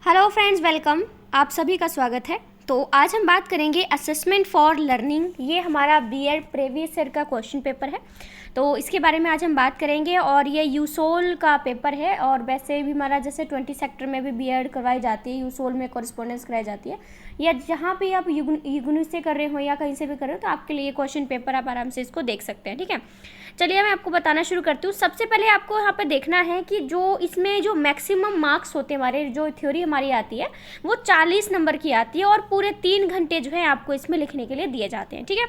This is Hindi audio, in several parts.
Hello friends, welcome. आप सभी का स्वागत है। तो आज हम बात करेंगे असेसमेंट फॉर लर्निंग। ये हमारा बीएड प्रीवियस ईयर का क्वेश्चन पेपर है, तो इसके बारे में आज हम बात करेंगे। और ये यूसोल का पेपर है, और वैसे भी हमारा जैसे 20 सेक्टर में भी बीएड करवाई जाती है, यूसोल में कॉरेस्पॉन्डेंस कराई जाती है, या जहाँ भी आप यूगुनी से कर रहे हो या कहीं से भी कर रहे हो, तो आपके लिए क्वेश्चन पेपर आप आराम से इसको देख सकते हैं। ठीक है, चलिए मैं आपको बताना शुरू करती हूँ। सबसे पहले आपको यहाँ पे देखना है कि जो इसमें जो मैक्सिमम मार्क्स होते हैं, हमारे जो थ्योरी हमारी आती है वो 40 नंबर की आती है, और पूरे 3 घंटे जो है आपको इसमें लिखने के लिए दिए जाते हैं। ठीक है,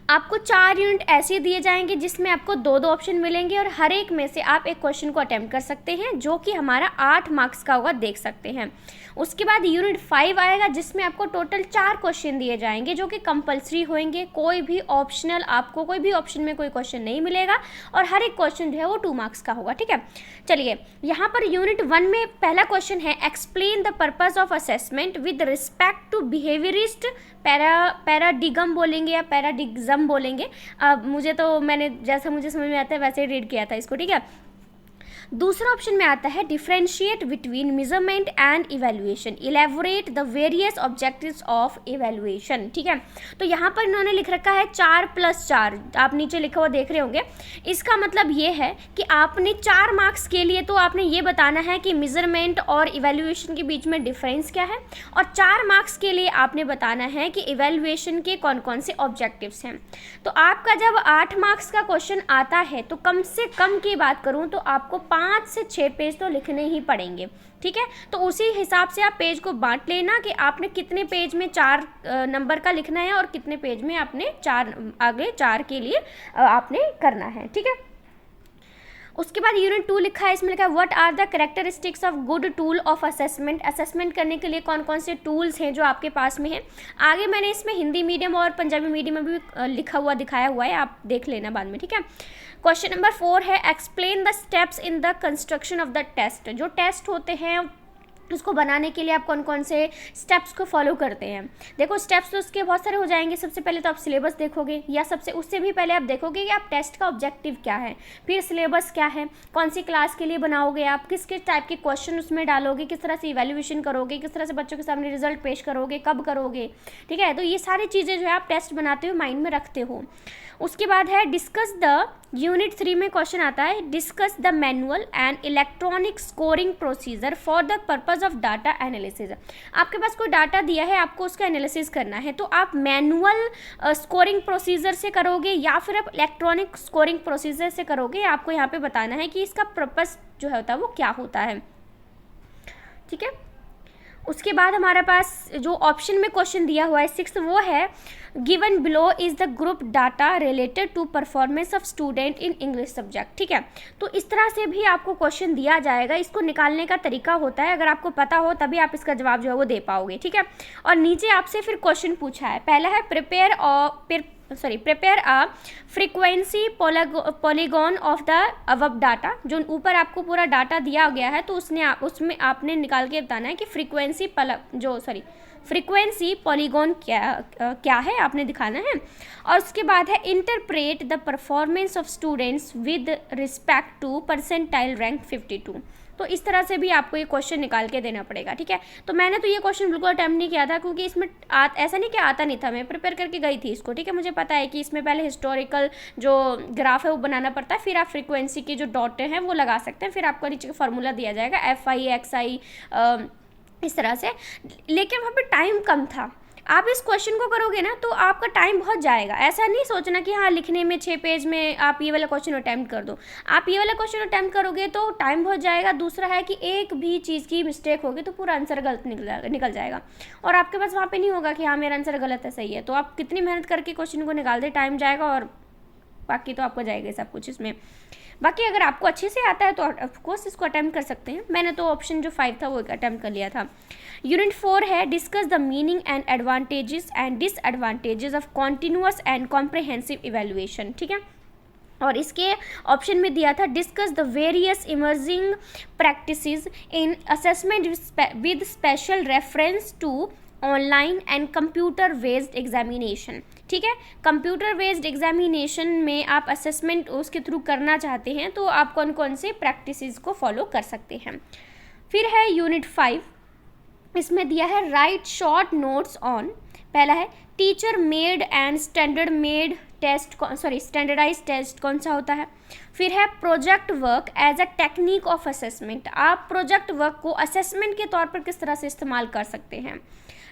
आपको 4 यूनिट ऐसे दिए जाएंगे जिसमें आपको 2-2 ऑप्शन मिलेंगे, और हर एक में से आप एक क्वेश्चन को अटेम्प्ट कर सकते हैं, जो कि हमारा 8 मार्क्स का होगा, देख सकते हैं। उसके बाद यूनिट 5 आएगा, जिसमें आपको टोटल 4 क्वेश्चन दिए जाएंगे, जो कि कंपलसरी होंगे। कोई भी ऑप्शनल, आपको कोई भी ऑप्शन में कोई क्वेश्चन नहीं मिलेगा, और हर एक क्वेश्चन जो है वो 2 मार्क्स का होगा। ठीक है, चलिए यहाँ पर यूनिट 1 में पहला क्वेश्चन है, explain the purpose of assessment with respect to behaviourist paradigm बोलेंगे या पैराडिग्जम बोलेंगे। अब मुझे जैसा मुझे समझ में आता है वैसे ही रीड किया था इसको। ठीक है, दूसरा ऑप्शन में आता है differentiate between measurement and evaluation, elaborate the various objectives of evaluation. ठीक है, तो यहाँ पर इन्होंने लिख रखा है 4+4, आप नीचे लिखा हुआ देख रहे होंगे। इसका मतलब ये है कि आपने 4 मार्क्स के लिए तो आपने ये बताना है कि मेजरमेंट और इवैल्यूएशन के बीच में डिफरेंस क्या है, और 4 मार्क्स के लिए आपने बताना है कि इवैल्यूएशन के कौन कौन से ऑब्जेक्टिव्स हैं। तो आपका जब 8 मार्क्स का क्वेश्चन आता है, तो कम से कम की बात करूँ तो आपको 5 से 6 पेज तो लिखने ही पड़ेंगे। ठीक है, तो उसी हिसाब से आप पेज को बांट लेना कि आपने कितने पेज में 4 नंबर का लिखना है, और कितने पेज में आपने आगे 4 के लिए आपने करना है। ठीक है, उसके बाद यूनिट 2 लिखा है, इसमें लिखा है what are the characteristics of good tool of assessment. Assessment करने के लिए कौन कौन से टूल्स हैं जो आपके पास में हैं। आगे मैंने इसमें हिंदी मीडियम और पंजाबी मीडियम में भी लिखा हुआ दिखाया हुआ है, आप देख लेना बाद में। ठीक है, क्वेश्चन नंबर 4 है, explain the steps in the construction of the test. जो टेस्ट होते हैं उसको बनाने के लिए आप कौन कौन से स्टेप्स को फॉलो करते हैं। देखो, स्टेप्स तो उसके बहुत सारे हो जाएंगे। सबसे पहले तो आप सिलेबस देखोगे, या उससे भी पहले आप देखोगे कि आप टेस्ट का ऑब्जेक्टिव क्या है, फिर सिलेबस क्या है, कौन सी क्लास के लिए बनाओगे, आप किस किस टाइप के क्वेश्चन उसमें डालोगे, किस तरह से इवैल्यूएशन करोगे, किस तरह से बच्चों के सामने रिजल्ट पेश करोगे, कब करोगे। ठीक है, तो ये सारी चीज़ें जो है आप टेस्ट बनाते हुए माइंड में रखते हो। उसके बाद है डिस्कस द, यूनिट 3 में क्वेश्चन आता है, discuss the manual and electronic scoring procedure for the purpose of data analysis. आपके पास कोई डाटा दिया है, आपको उसका एनालिसिस करना है, तो आप मैनुअल स्कोरिंग प्रोसीजर से करोगे या फिर आप इलेक्ट्रॉनिक स्कोरिंग प्रोसीजर से करोगे। आपको यहाँ पे बताना है कि इसका पर्पस जो होता है वो क्या होता है। ठीक है, उसके बाद हमारे पास जो ऑप्शन में क्वेश्चन दिया हुआ है 6th, वो है given below is the group data related to performance of student in English subject. ठीक है, तो इस तरह से भी आपको क्वेश्चन दिया जाएगा। इसको निकालने का तरीका होता है, अगर आपको पता हो तभी आप इसका जवाब जो है वो दे पाओगे। ठीक है, और नीचे आपसे फिर क्वेश्चन पूछा है। पहला है prepare a frequency polygon of the above data. जो ऊपर आपको पूरा डाटा दिया गया है, तो उसमें आपने निकाल के बताना है कि फ्रीक्वेंसी पॉलीगॉन क्या है, आपने दिखाना है। और उसके बाद है interpret the performance of students with respect to percentile rank 52। तो इस तरह से भी आपको ये क्वेश्चन निकाल के देना पड़ेगा। ठीक है, तो मैंने तो ये क्वेश्चन बिल्कुल अटेम्प्ट नहीं किया था, क्योंकि इसमें ऐसा नहीं कि आता नहीं था, मैं प्रिपेयर करके गई थी इसको। ठीक है, मुझे पता है कि इसमें पहले हिस्टोरिकल जो ग्राफ है वो बनाना पड़ता है, फिर आप फ्रीक्वेंसी की जो डॉट हैं वो लगा सकते हैं, फिर आपको नीचे का फार्मूला दिया जाएगा FI XI इस तरह से। लेकिन वहाँ पे टाइम कम था। आप इस क्वेश्चन को करोगे ना तो आपका टाइम बहुत जाएगा। ऐसा नहीं सोचना कि हाँ लिखने में 6 पेज में आप ये वाला क्वेश्चन अटैम्प्ट कर दो। आप ये वाला क्वेश्चन अटैम्प्ट करोगे तो टाइम बहुत जाएगा। दूसरा है कि एक भी चीज़ की मिस्टेक होगी तो पूरा आंसर गलत निकल जाएगा, और आपके पास वहाँ पे नहीं होगा कि हाँ मेरा आंसर गलत है, सही है। तो आप कितनी मेहनत करके क्वेश्चन को निकाल दे, टाइम जाएगा, और बाकी तो आपको जाएगा सब कुछ इसमें। बाकी अगर आपको अच्छे से आता है तो ऑफकोर्स इसको अटैम्प्ट कर सकते हैं। मैंने तो ऑप्शन जो 5 था वो अटैम्प्ट कर लिया था। यूनिट 4 है discuss the meaning and advantages and disadvantages of continuous and comprehensive evaluation. ठीक है, और इसके ऑप्शन में दिया था discuss the various emerging practices in assessment with special reference to online and computer based examination. ठीक है, कंप्यूटर बेस्ड एग्जामिनेशन में आप असेसमेंट उसके थ्रू करना चाहते हैं, तो आप कौन कौन से प्रैक्टिसेस को फॉलो कर सकते हैं। फिर है यूनिट 5 इसमें दिया है राइट शॉर्ट नोट्स ऑन, पहला है teacher made and standardise test कौन सा होता है। फिर है project work as a technique of assessment, आप प्रोजेक्ट वर्क को असेसमेंट के तौर पर किस तरह से इस्तेमाल कर सकते हैं।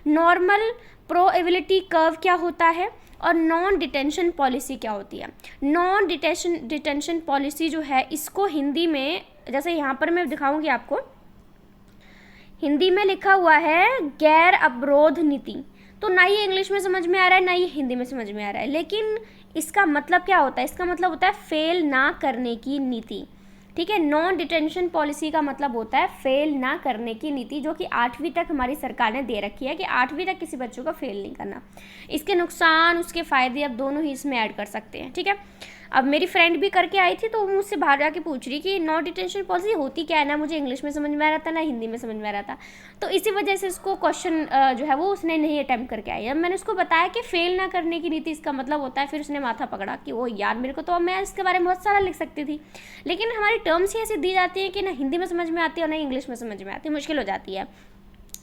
नॉर्मल प्रोबेबिलिटी कर्व क्या होता है, और नॉन डिटेंशन पॉलिसी क्या होती है। नॉन डिटेंशन पॉलिसी जो है इसको हिंदी में, जैसे यहाँ पर मैं दिखाऊंगी आपको, हिंदी में लिखा हुआ है गैर अवरोध नीति, तो ना ये इंग्लिश में समझ में आ रहा है ना ये हिंदी में समझ में आ रहा है, लेकिन इसका मतलब क्या होता है, इसका मतलब होता है फेल ना करने की नीति। ठीक है, नॉन डिटेंशन पॉलिसी का मतलब होता है फेल ना करने की नीति, जो कि 8वीं तक हमारी सरकार ने दे रखी है कि 8वीं तक किसी बच्चों को फेल नहीं करना। इसके नुकसान उसके फ़ायदे अब दोनों ही इसमें ऐड कर सकते हैं। ठीक है, अब मेरी फ्रेंड भी करके आई थी तो वो मुझसे बाहर जाके पूछ रही कि नॉन डिटेंशन पॉलिसी होती क्या है, ना मुझे इंग्लिश में समझ में आ रहा था ना हिंदी में समझ में आ रहा था, तो इसी वजह से उसको क्वेश्चन जो है वो उसने नहीं अटैम्प्ट करके आई। अब मैंने उसको बताया कि फेल ना करने की नीति इसका मतलब होता है, फिर उसने माथा पकड़ा कि ओ यार मेरे को तो, मैं इसके बारे में बहुत सारा लिख सकती थी, लेकिन हमारी टर्म्स ही ऐसी दी जाती है कि ना हिंदी में समझ में आती है और ना इंग्लिश में समझ में आती है, मुश्किल हो जाती है।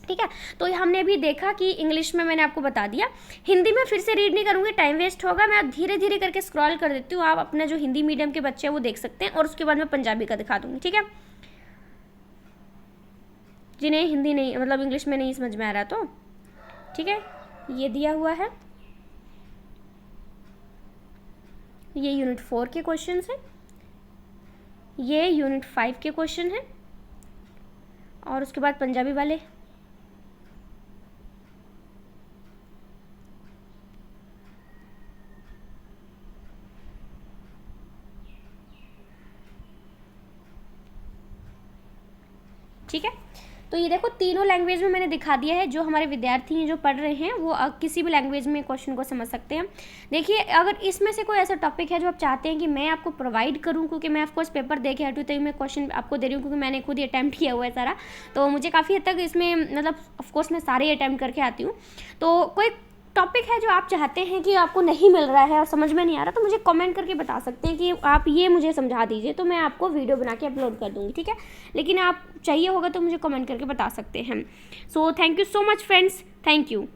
ठीक है, तो हमने भी देखा कि इंग्लिश में मैंने आपको बता दिया, हिंदी में फिर से रीड नहीं करूँगी, टाइम वेस्ट होगा, मैं धीरे धीरे करके स्क्रॉल कर देती हूँ, आप अपने जो हिंदी मीडियम के बच्चे हैं वो देख सकते हैं, और उसके बाद मैं पंजाबी का दिखा दूँगी। ठीक है, जिन्हें हिंदी नहीं, मतलब इंग्लिश में नहीं समझ में आ रहा तो ठीक है, ये दिया हुआ है, ये यूनिट 4 के क्वेश्चन हैं, ये यूनिट 5 के क्वेश्चन हैं, और उसके बाद पंजाबी वाले। ठीक है, तो ये देखो तीनों लैंग्वेज में मैंने दिखा दिया है, जो हमारे विद्यार्थी हैं जो पढ़ रहे हैं वो किसी भी लैंग्वेज में क्वेश्चन को समझ सकते हैं। देखिए, अगर इसमें से कोई ऐसा टॉपिक है जो आप चाहते हैं कि मैं आपको प्रोवाइड करूं, क्योंकि मैं ऑफकोर्स पेपर दे के हटूँ, तो मैं क्वेश्चन आपको दे रही हूँ क्योंकि मैंने खुद ही अटैम्प्ट किया हुआ है सारा, तो मुझे काफ़ी हद तक इसमें, मतलब ऑफकोर्स मैं सारे अटैम्प्ट करके आती हूँ। तो कोई टॉपिक है जो आप चाहते हैं कि आपको नहीं मिल रहा है और समझ में नहीं आ रहा, तो मुझे कमेंट करके बता सकते हैं कि आप ये मुझे समझा दीजिए, तो मैं आपको वीडियो बना के अपलोड कर दूँगी। ठीक है, लेकिन आप चाहिए होगा तो मुझे कमेंट करके बता सकते हैं। So thank you so much friends, thank you.